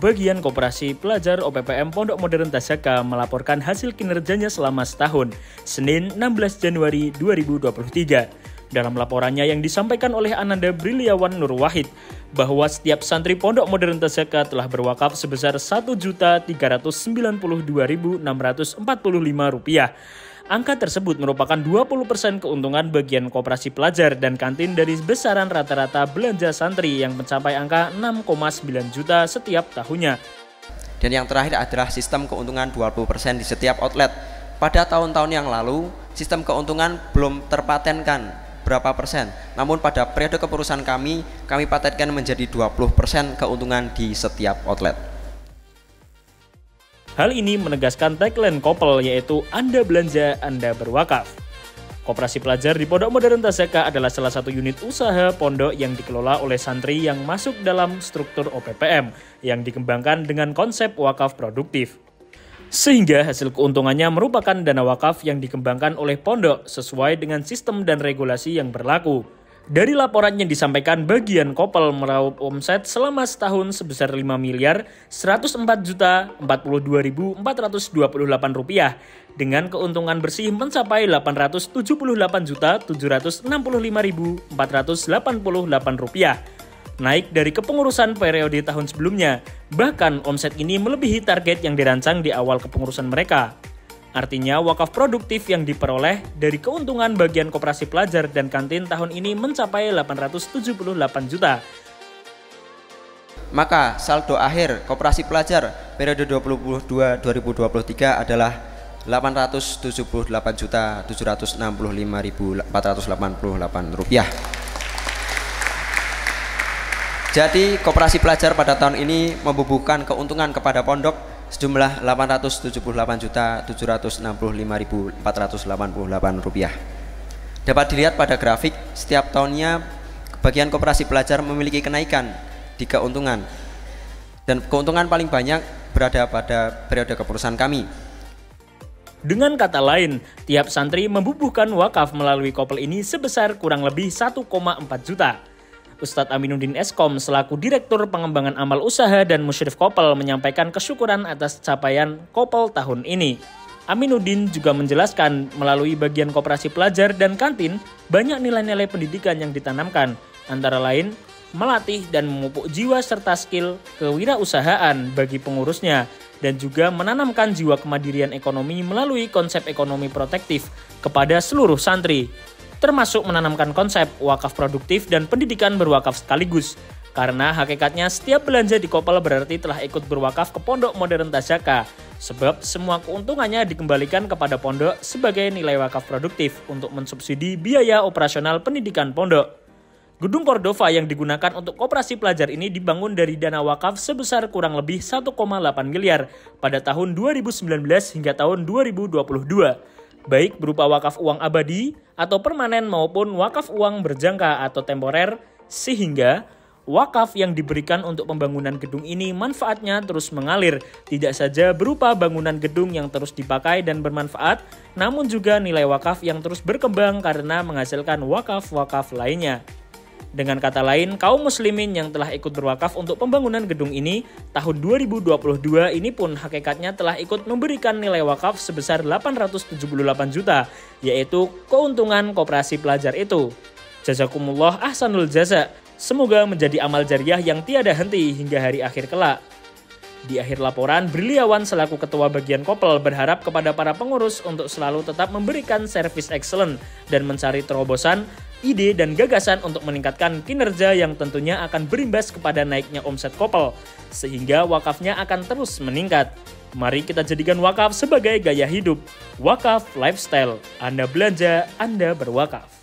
Bagian Koperasi Pelajar OPPM Pondok Modern Tasaka melaporkan hasil kinerjanya selama setahun, Senin 16 Januari 2023. Dalam laporannya yang disampaikan oleh Ananda Briliawan Nur Wahid, bahwa setiap santri Pondok Modern Tasaka telah berwakaf sebesar Rp1.392.645. Angka tersebut merupakan 20% keuntungan bagian koperasi pelajar dan kantin dari besaran rata-rata belanja santri yang mencapai angka 6,9 juta setiap tahunnya. Dan yang terakhir adalah sistem keuntungan 20% di setiap outlet. Pada tahun-tahun yang lalu, sistem keuntungan belum terpatenkan berapa persen. Namun pada periode kepengurusan kami patenkan menjadi 20% keuntungan di setiap outlet. Hal ini menegaskan tagline Kopel, yaitu Anda belanja, Anda berwakaf. Koperasi pelajar di Pondok Modern Tasaka adalah salah satu unit usaha pondok yang dikelola oleh santri yang masuk dalam struktur OPPM yang dikembangkan dengan konsep wakaf produktif. Sehingga hasil keuntungannya merupakan dana wakaf yang dikembangkan oleh pondok sesuai dengan sistem dan regulasi yang berlaku. Dari laporan yang disampaikan, bagian Kopel meraup omset selama setahun sebesar Rp5.104.042.428 dengan keuntungan bersih mencapai Rp877.765.488, naik dari kepengurusan periode tahun sebelumnya. Bahkan omset ini melebihi target yang dirancang di awal kepengurusan mereka. Artinya wakaf produktif yang diperoleh dari keuntungan bagian koperasi pelajar dan kantin tahun ini mencapai 878 juta. Maka saldo akhir koperasi pelajar periode 2022-2023 adalah Rp878.765.488. Jadi koperasi pelajar pada tahun ini membubuhkan keuntungan kepada pondok sejumlah Rp878.765.488. Dapat dilihat pada grafik, setiap tahunnya bagian koperasi pelajar memiliki kenaikan di keuntungan. Dan keuntungan paling banyak berada pada periode kepengurusan kami. Dengan kata lain, tiap santri membubuhkan wakaf melalui Kopel ini sebesar kurang lebih 1,4 juta. Ustadz Aminuddin Eskom selaku Direktur Pengembangan Amal Usaha dan Musyrif Kopel menyampaikan kesyukuran atas capaian Kopel tahun ini. Aminuddin juga menjelaskan melalui bagian koperasi pelajar dan kantin banyak nilai-nilai pendidikan yang ditanamkan, antara lain melatih dan memupuk jiwa serta skill kewirausahaan bagi pengurusnya dan juga menanamkan jiwa kemandirian ekonomi melalui konsep ekonomi protektif kepada seluruh santri, termasuk menanamkan konsep wakaf produktif dan pendidikan berwakaf sekaligus. Karena hakikatnya setiap belanja di Kopel berarti telah ikut berwakaf ke Pondok Modern Tasaka, sebab semua keuntungannya dikembalikan kepada pondok sebagai nilai wakaf produktif untuk mensubsidi biaya operasional pendidikan pondok. Gedung Cordova yang digunakan untuk koperasi pelajar ini dibangun dari dana wakaf sebesar kurang lebih 1,8 miliar pada tahun 2019 hingga tahun 2022. Baik berupa wakaf uang abadi atau permanen maupun wakaf uang berjangka atau temporer, sehingga wakaf yang diberikan untuk pembangunan gedung ini manfaatnya terus mengalir, tidak saja berupa bangunan gedung yang terus dipakai dan bermanfaat, namun juga nilai wakaf yang terus berkembang karena menghasilkan wakaf-wakaf lainnya. Dengan kata lain, kaum muslimin yang telah ikut berwakaf untuk pembangunan gedung ini, tahun 2022 ini pun hakikatnya telah ikut memberikan nilai wakaf sebesar 878 juta, yaitu keuntungan koperasi pelajar itu. Jazakumullah ahsanul jaza, semoga menjadi amal jariah yang tiada henti hingga hari akhir kelak. Di akhir laporan, Briliawan selaku Ketua Bagian Kopel berharap kepada para pengurus untuk selalu tetap memberikan servis excellent dan mencari terobosan, ide dan gagasan untuk meningkatkan kinerja yang tentunya akan berimbas kepada naiknya omset Kopel, sehingga wakafnya akan terus meningkat. Mari kita jadikan wakaf sebagai gaya hidup. Wakaf lifestyle. Anda belanja, Anda berwakaf.